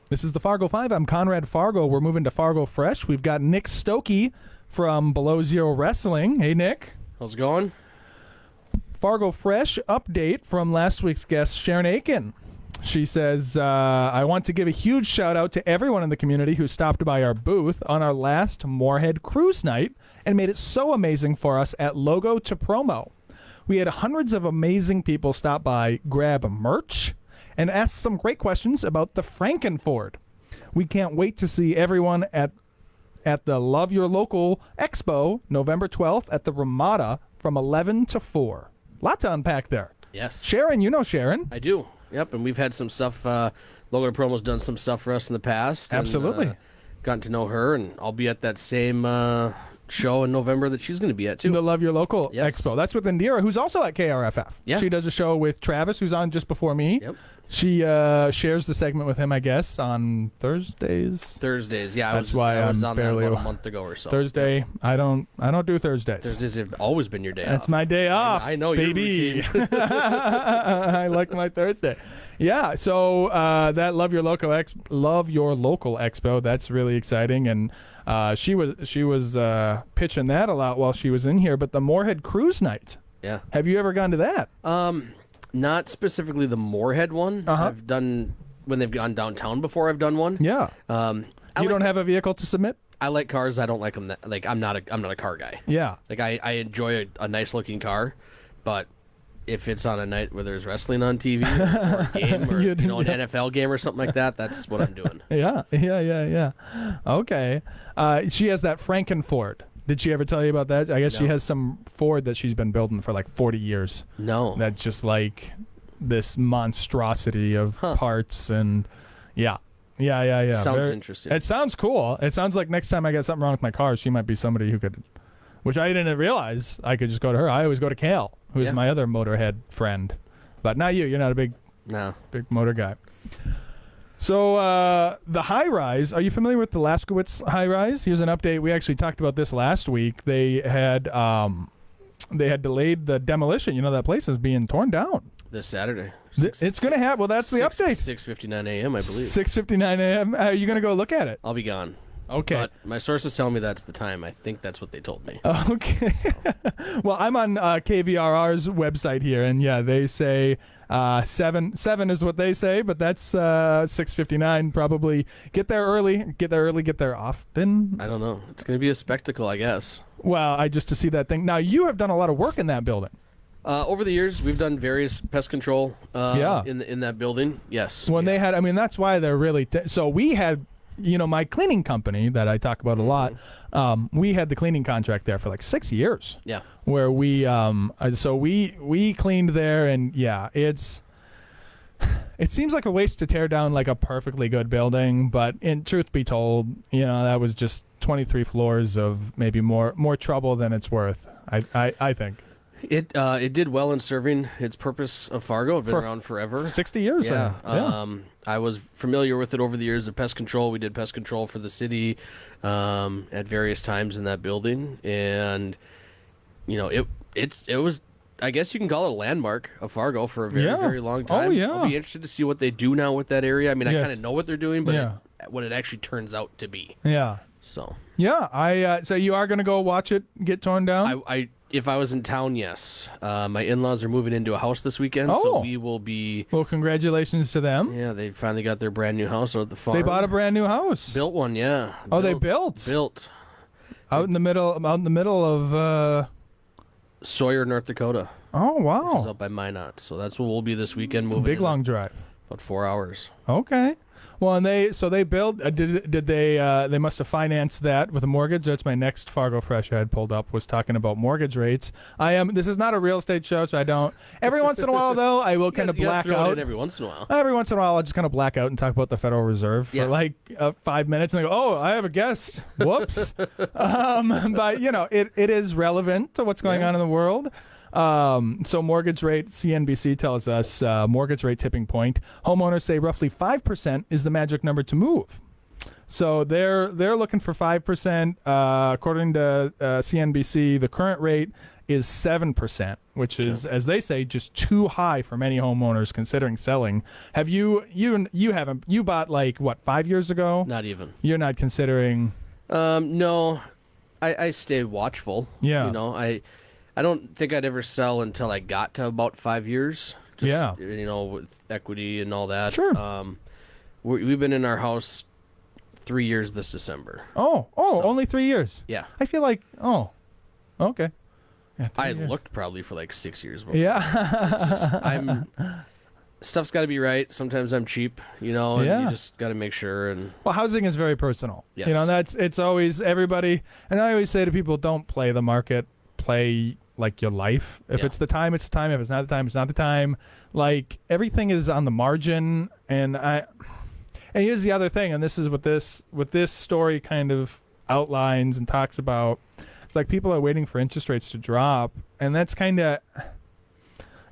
This is the Fargo 5. I'm Conrad Fargo. We're moving to Fargo Fresh. We've got Nick Stokke from Below Zero Wrestling. Hey, Nick. How's it going? Fargo Fresh update from last week's guest, Sharon Aiken. She says, I want to give a huge shout out to everyone in the community who stopped by our booth on our last Moorhead Cruise Night and made it so amazing for us at Logo to Promo. We had hundreds of amazing people stop by, grab merch, and ask some great questions about the Frankenford. We can't wait to see everyone at the Love Your Local Expo, November 12th at the Ramada from 11 to 4. Lot to unpack there. Yes. Sharon, you know Sharon. I do. Yep, and we've had some stuff. Logo Promo's done some stuff for us in the past. Absolutely. And, gotten to know her, and I'll be at that same show in November that she's going to be at, too. The Love Your Local Expo. That's with Indira, who's also at KRFF. Yeah. She does a show with Travis, who's on just before me. Yep. She shares the segment with him, I guess, on Thursdays. Thursdays, yeah. That's why I was I'm on barely that about a month ago or so. Thursday, Yep. I don't do Thursdays. Thursdays have always been your day off. That's my day off. I know baby. your routine. I like my Thursday. Yeah, so that Love Your Local Expo, that's really exciting, and she was pitching that a lot while she was in here. But the Moorhead Cruise Night. Yeah. Have you ever gone to that? Not specifically the Moorhead one. I've done when they've gone downtown before. I've done one. Yeah. You don't have a vehicle to submit? I like cars. I don't like them. I'm not a car guy. Yeah. Like I enjoy a nice looking car, but if it's on a night where there's wrestling on TV or a game or an NFL game or something like that, that's what I'm doing. Yeah. Okay. She has that Frankenford. Did she ever tell you about that? I guess she has some Ford that she's been building for like 40 years. No. That's just like this monstrosity of parts and yeah. Sounds interesting. It sounds cool. It sounds like next time I get something wrong with my car, she might be somebody who could, which I didn't realize I could just go to her. I always go to Kale, who's my other motorhead friend. But not you. You're not a big motor guy. So the High-Rise, are you familiar with the Lashkowitz High-Rise? Here's an update. We actually talked about this last week. They had delayed the demolition. You know, that place is being torn down. This Saturday. It's going to happen. Well, that's the update. 6:59 a.m., I believe. 6:59 a.m. Are you going to go look at it? I'll be gone. Okay. But my sources tell me that's the time. I think that's what they told me. Okay. Well, I'm on KVRR's website here, and yeah, they say 7 is what they say, but that's 6:59 probably. Get there early, get there often. I don't know. It's going to be a spectacle, I guess. Well, just to see that thing. Now, you have done a lot of work in that building. Over the years, we've done various pest control in that building. Yes. When they had, that's why they're really, so we had, my cleaning company that I talk about a lot, we had the cleaning contract there for like 6 years. Yeah. Where we cleaned there, and yeah, it seems like a waste to tear down like a perfectly good building, but in truth be told, that was just 23 floors of maybe more trouble than it's worth. I think. It did well in serving its purpose of Fargo. It's been around forever. 60 years. Yeah. I was familiar with it over the years of pest control. We did pest control for the city at various times in that building. And, it was, I guess you can call it a landmark of Fargo for a very, very long time. Oh, yeah. I'll be interested to see what they do now with that area. I mean, I kind of know what they're doing, but what it actually turns out to be. Yeah. So. Yeah. So you are going to go watch it get torn down? If I was in town, yes. My in-laws are moving into a house this weekend, so we will be... Well, congratulations to them. Yeah, they finally got their brand new house out at the farm. They bought a brand new house. Built one, yeah. They built? Built. Out in the middle of... Sawyer, North Dakota. Oh, wow. Which is up by Minot. So that's where we'll be this weekend. Moving big, long drive. About 4 hours. Okay. Well, and they built. Did they must have financed that with a mortgage? That's my next Fargo Fresh I had pulled up, was talking about mortgage rates. This is not a real estate show, so I don't. Every once in a while, though, I will kind of black out. Every once in a while. Every once in a while, I'll just kind of black out and talk about the Federal Reserve for like 5 minutes, and I go, "Oh, I have a guest." Whoops. But it is relevant to what's going on in the world. So mortgage rate, CNBC tells us, mortgage rate tipping point. Homeowners say roughly 5% is the magic number to move. So they're looking for 5%. According to CNBC, the current rate is 7%, which is, as they say, just too high for many homeowners considering selling. Have you haven't, you bought like what, 5 years ago? Not even. You're not considering? No, I stay watchful. Yeah. You know, I don't think I'd ever sell until I got to about 5 years. Just, Yeah. You know, with equity and all that. Sure. We've been in our house 3 years this December. So, only 3 years. Yeah. I feel like, okay. Yeah, 3 I years. looked probably for like 6 years before. Yeah. Stuff's got to be right. Sometimes I'm cheap, you know, and Yeah. you just got to make sure. And Well, housing is very personal. Yes. You know, it's always everybody. And I always say to people, don't play the market, play like your life. If Yeah. it's the time, it's the time. If it's not the time, it's not the time. Like everything is on the margin. And here's the other thing, and this is what this story kind of outlines and talks about. It's like people are waiting for interest rates to drop, and that's kind of,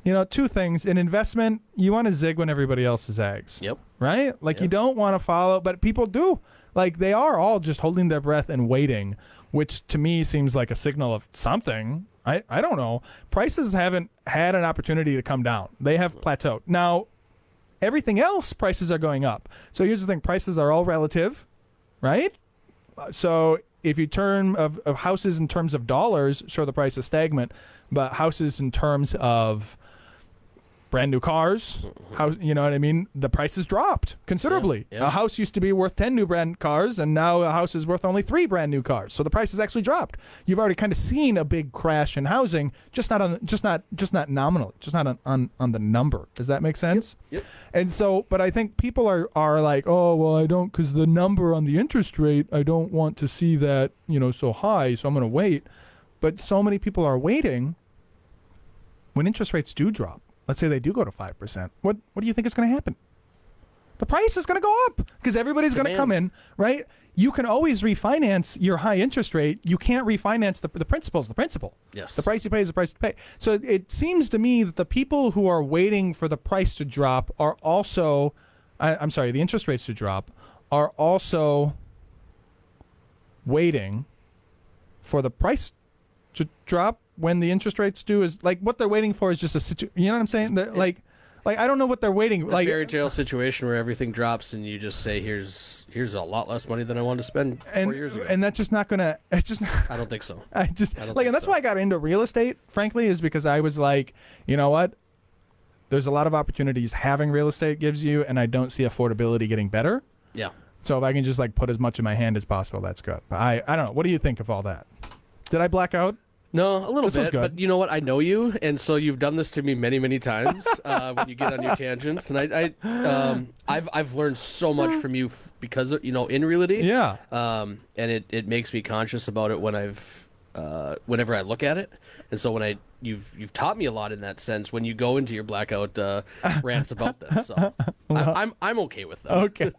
you know, two things. In investment, you want to zig when everybody else zags. Yep. Right? Like Yep. you don't want to follow, but people do. Like they are all just holding their breath and waiting, which to me seems like a signal of something. I don't know. Prices haven't had an opportunity to come down. They have plateaued. Now, everything else, prices are going up. So here's the thing. Prices are all relative, right? So if you turn of houses in terms of dollars, sure, the price is stagnant, but houses in terms of brand new cars, you know what I mean? The prices dropped considerably. Yeah, yeah. A house used to be worth 10 new brand cars, and now a house is worth only 3 brand new cars. So the price has actually dropped. You've already kind of seen a big crash in housing, just not nominally, just not on the number. Does that make sense? Yep. And so, but I think people are like, oh, well, I don't, because the number on the interest rate, I don't want to see that, you know, so high, so I'm going to wait. But so many people are waiting when interest rates do drop. Let's say they do go to 5%. What do you think is going to happen? The price is going to go up because everybody's going to come in, right? You can always refinance your high interest rate. You can't refinance the principal is the principal. Yes. The price you pay is the price you pay. So it seems to me that the people who are waiting for the price to drop are also, I'm sorry, the interest rates to drop are also waiting for the price to drop when the interest rates do. Is like what they're waiting for is just a situation. You know what I'm saying? Like I don't know what they're waiting. The like fairy tale situation where everything drops and you just say, here's a lot less money than I wanted to spend 4 years ago. And that's just not gonna. It's just. I don't think so. I don't think and that's so. why I got into real estate. Frankly, is because I was like, you know what? There's a lot of opportunities having real estate gives you, and I don't see affordability getting better. Yeah. So if I can just like put as much in my hand as possible, that's good. But I don't know. What do you think of all that? Did I black out? No, a little This was bit, good. but you know what? I know you, and so you've done this to me many, many times when you get on your tangents, and I've learned so much from you because of, you know, in realty. Yeah. And it makes me conscious about it when whenever I look at it, and so when you've taught me a lot in that sense when you go into your blackout rants about them. So I'm okay with that. Okay.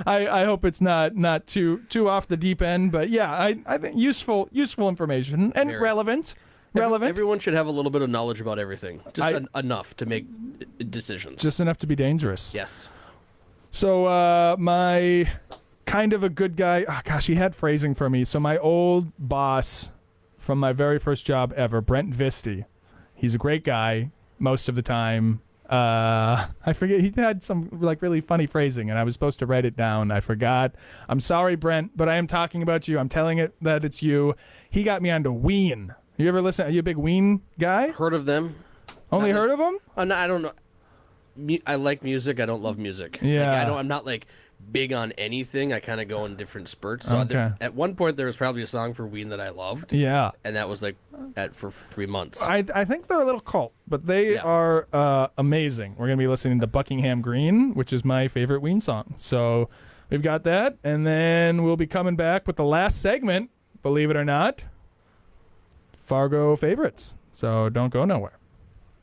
I hope it's not too off the deep end, but yeah, I think useful information and Very. relevant. Everyone should have a little bit of knowledge about everything, just enough to make decisions. Just enough to be dangerous. Yes. So my kind of a good guy. Oh gosh, he had phrasing for me. So my old boss from my very first job ever, Brent Visti. He's a great guy most of the time. I forget, he had some like really funny phrasing and I was supposed to write it down. I forgot. I'm sorry, Brent, but I am talking about you. I'm telling it that it's you. He got me onto Ween. You ever listen? Are you a big Ween guy? Heard of them? Only heard of them? No, I don't know. I like music. I don't love music. Yeah. Like, I'm not like big on anything. I kind of go in different spurts. So Okay. at one point there was probably a song for Ween that I loved. Yeah. And that was like for 3 months. I think they're a little cult, but they Yeah. are amazing. We're going to be listening to Buckingham Green, which is my favorite Ween song. So we've got that, and then we'll be coming back with the last segment, believe it or not, Fargo favorites. So don't go nowhere.